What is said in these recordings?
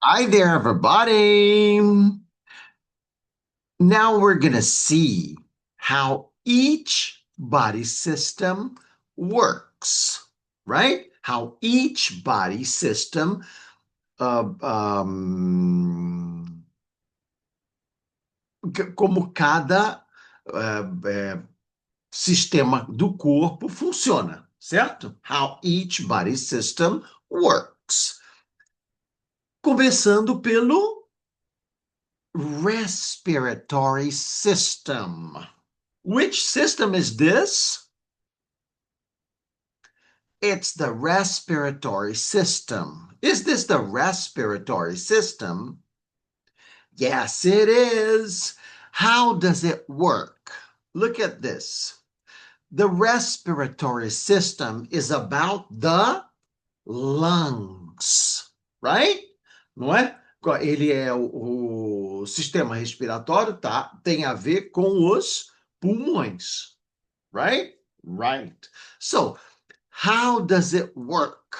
Hi there, everybody. Now we're going to see how each body system works, right? How each body system, uh, um, como cada sistema do corpo funciona, certo? How each body system works. Começando pelo respiratory system. Which system is this? It's the respiratory system. Is this the respiratory system? Yes, it is. How does it work? Look at this. The respiratory system is about the lungs, right? Não é? Ele é o sistema respiratório, tá? Tem a ver com os pulmões, right? Right. So, how does it work?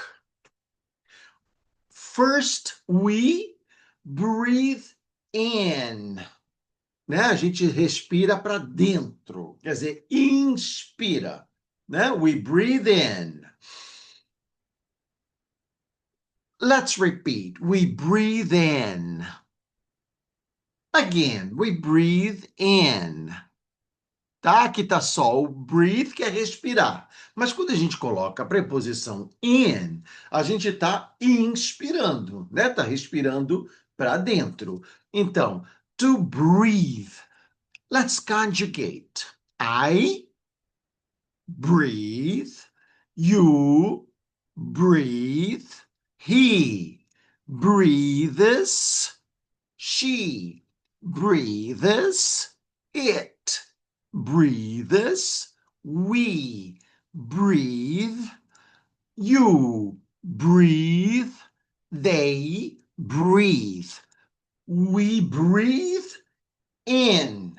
First, we breathe in, né? A gente respira para dentro, quer dizer, inspira, né? We breathe in. Let's repeat. We breathe in. Again, we breathe in. Tá? Aqui tá só o breathe, que é respirar. Mas quando a gente coloca a preposição in, a gente está inspirando, né? Tá respirando para dentro. Então, to breathe. Let's conjugate. I breathe. You breathe. He breathes. She breathes. It breathes. We breathe. You breathe. They breathe. We breathe in.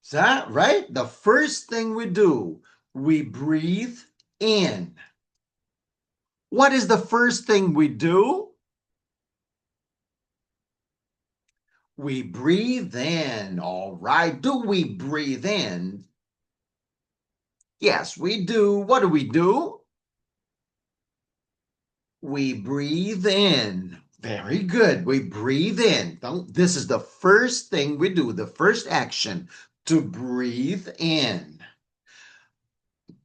Is that right? The first thing we do, we breathe in. What is the first thing we do? We breathe in. All right. Do we breathe in? Yes, we do. What do? We breathe in. Very good. We breathe in. This is the first thing we do, the first action, to breathe in.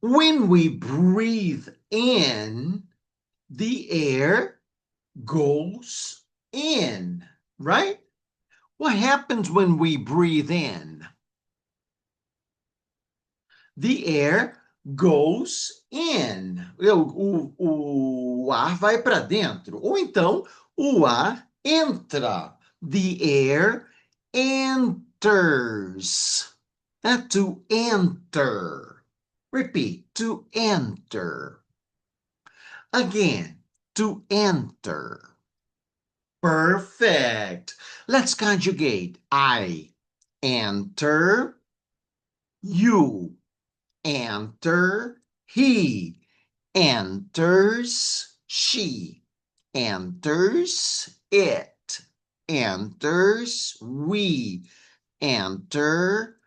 When we breathe in, the air goes in, right? What happens when we breathe in? The air goes in. O ar vai para dentro. Ou então, o ar entra. The air enters. To enter. Repeat, to enter. Again, to enter. Perfect. Let's conjugate. I enter. You enter. He enters. She enters. It enters. We enter.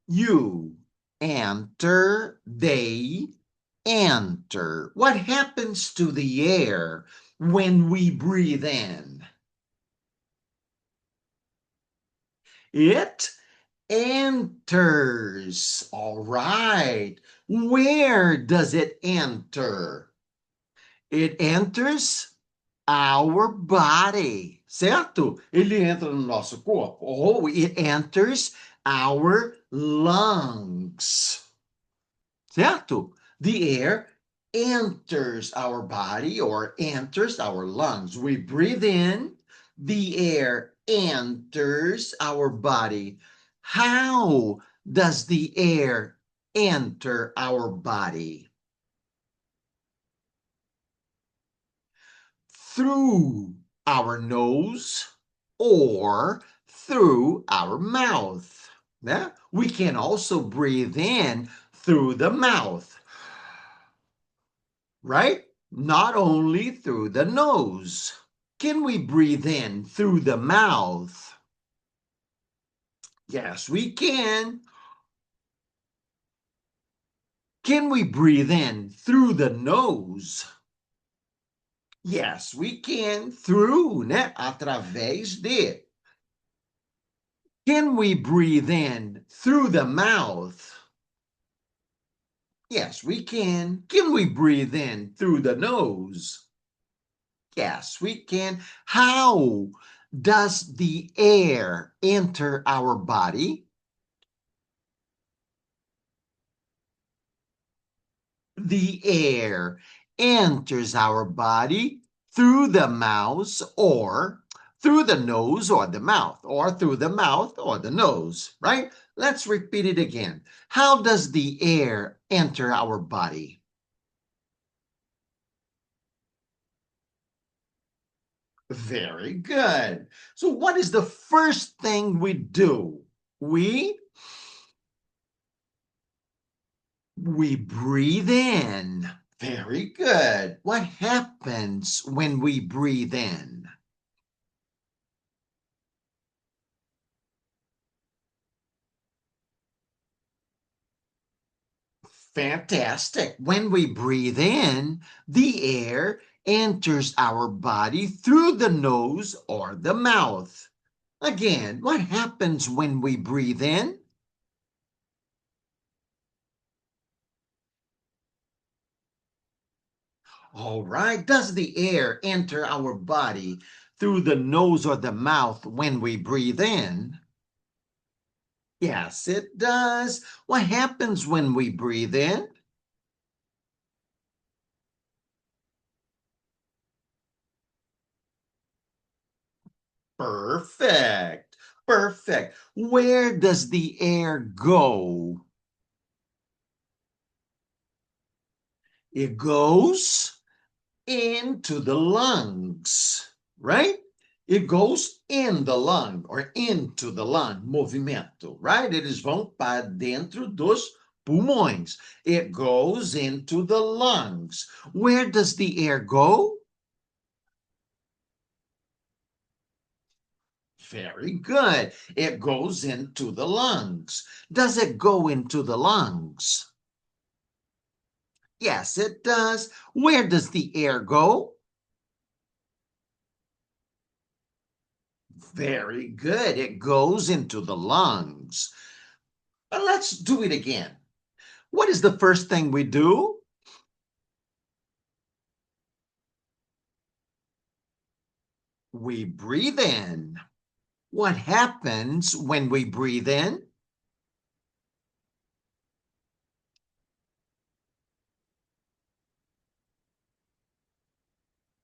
You enter. They enter. What happens to the air when we breathe in? It enters. All right. Where does it enter? It enters our body, certo? Ele entra no nosso corpo. Oh, it enters our lungs, certo? The air enters our body or enters our lungs. We breathe in, the air enters our body. How does the air enter our body? Through our nose or through our mouth. Yeah? We can also breathe in through the mouth, right? Not only through the nose. Can we breathe in through the mouth? Yes, we can. Can we breathe in through the nose? Yes, we can. Through, né? Através de. Can we breathe in through the mouth? Yes, we can. Can we breathe in through the nose? Yes, we can. How does the air enter our body? The air enters our body through the mouth or through the nose or the mouth or through the mouth or the nose, right? Let's repeat it again. How does the air enter our body? Very good. So what is the first thing we do? We breathe in. Very good. What happens when we breathe in? Fantastic. When we breathe in, the air enters our body through the nose or the mouth. Again, what happens when we breathe in? All right. Does the air enter our body through the nose or the mouth when we breathe in? Yes, it does. What happens when we breathe in? Perfect. Perfect. Where does the air go? It goes into the lungs, right? It goes in the lung or into the lung, movimento, right? Eles vão para dentro dos pulmões. It goes into the lungs. Where does the air go? Very good. It goes into the lungs. Does it go into the lungs? Yes, it does. Where does the air go? Very good. It goes into the lungs. But let's do it again. What is the first thing we do? We breathe in. What happens when we breathe in?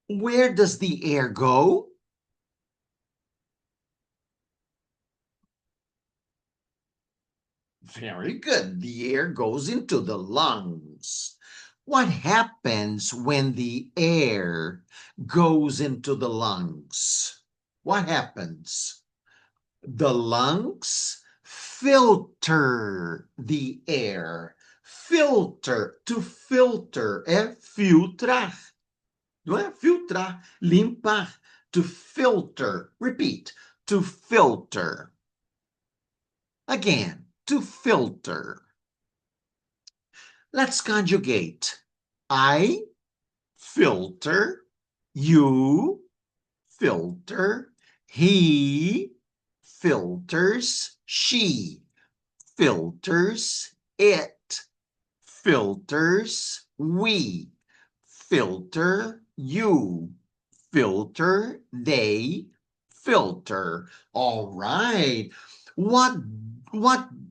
Where does the air go? Very good. The air goes into the lungs. What happens when the air goes into the lungs? What happens? The lungs filter the air. Filter, to filter é filtrar, não é? Filtrar, limpar, to filter. Repeat, to filter. Again, to filter. Let's conjugate. I filter, you filter, he filters, she filters, it filters, we filter, you filter, they filter. All right. What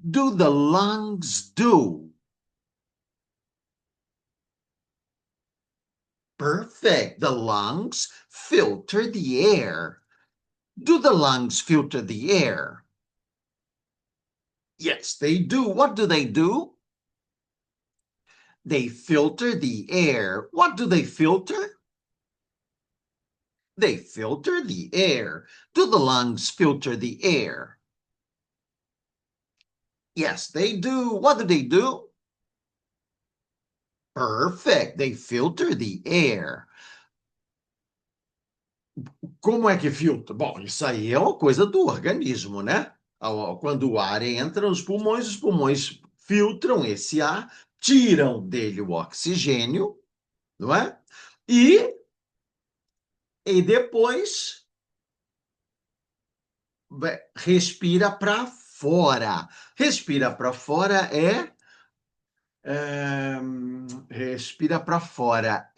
do the lungs do? Perfect. The lungs filter the air. Do the lungs filter the air? Yes, they do. What do they do? They filter the air. What do they filter? They filter the air. Do the lungs filter the air? Yes, they do. What do they do? Perfect. They filter the air. Como é que filtra? Bom, isso aí é uma coisa do organismo, né? Quando o ar entra nos pulmões, os pulmões filtram esse ar, tiram dele o oxigênio, não é? E, e depois respira para fora. Respira para fora é, respira para fora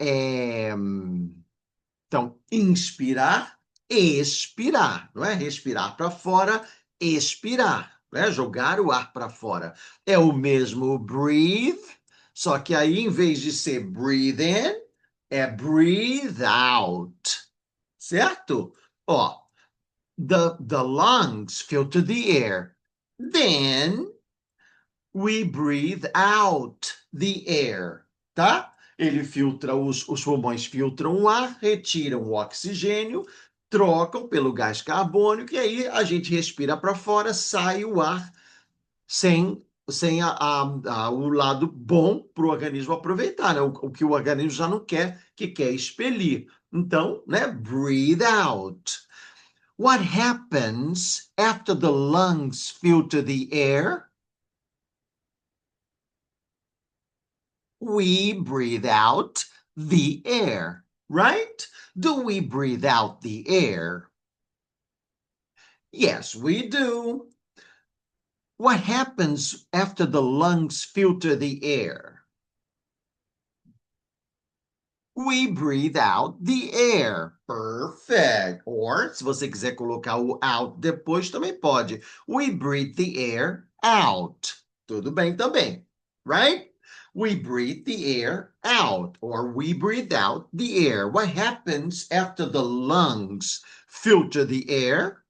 então, inspirar, expirar, não é? Respirar para fora, expirar, né? Jogar o ar para fora. É o mesmo breathe, só que aí, em vez de ser breathe in, é breathe out, certo? Ó, the lungs filter the air. Then we breathe out the air, tá? Ele filtra, os pulmões filtram o ar, retiram o oxigênio, trocam pelo gás carbônico, e aí a gente respira para fora, sai o ar sem o lado bom para o organismo aproveitar, né? O que o organismo já não quer, que quer expelir. Então, né? Breathe out. What happens after the lungs filter the air? We breathe out the air, right? Do we breathe out the air? Yes, we do. What happens after the lungs filter the air? We breathe out the air. Perfect. Or, se você quiser colocar o out depois, também pode. We breathe the air out. Tudo bem também, right? We breathe the air out, or we breathe out the air. What happens after the lungs filter the air?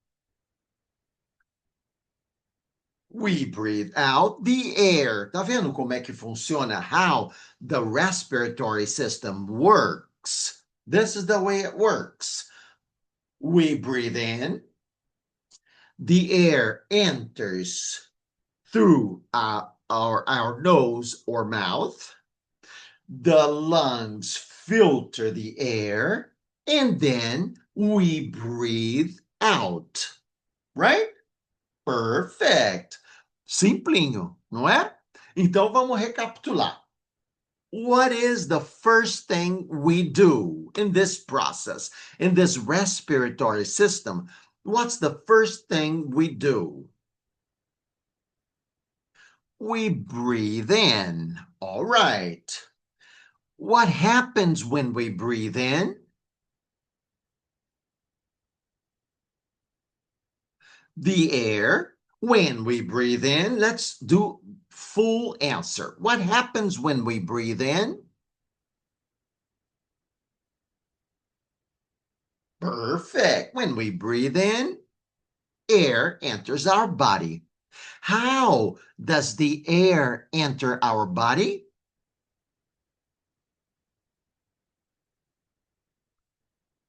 We breathe out the air. Tá vendo como é que funciona? How the respiratory system works. This is the way it works. We breathe in. The air enters through our nose or mouth. The lungs filter the air. And then we breathe out. Right? Perfect. Simplinho, não é? Então vamos recapitular. What is the first thing we do in this process, in this respiratory system? What's the first thing we do? We breathe in. All right. What happens when we breathe in? The air. When we breathe in, let's do full answer. What happens when we breathe in? Perfect. When we breathe in, air enters our body. How does the air enter our body?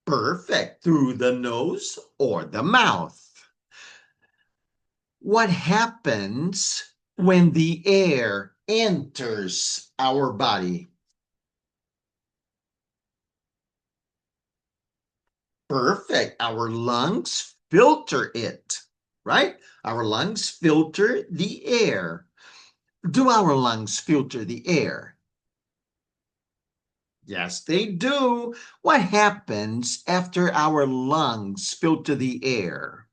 Perfect. Through the nose or the mouth. What happens when the air enters our body? Perfect. Our lungs filter it, right? Our lungs filter the air. Do our lungs filter the air? Yes, they do. What happens after our lungs filter the air?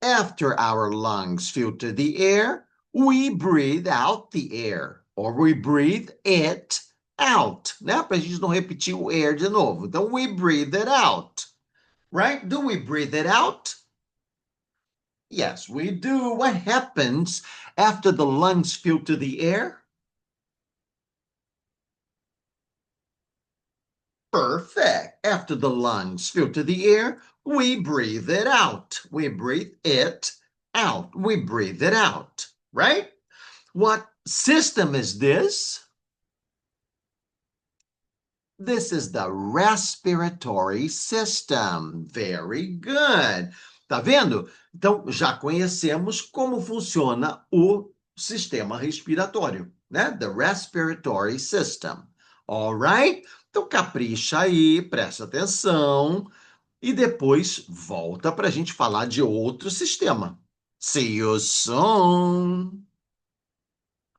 After our lungs filter the air, we breathe out the air, or we breathe it out, né? Para a gente não repetir o air de novo. Então, we breathe it out, right? Do we breathe it out? Yes, we do. What happens after the lungs filter the air? Perfect. After the lungs filter the air, we breathe it out. We breathe it out. We breathe it out, right? What system is this? This is the respiratory system. Very good. Tá vendo? Então, já conhecemos como funciona o sistema respiratório, né? The respiratory system. Alright? Então capricha aí, presta atenção e depois volta para a gente falar de outro sistema. See you soon!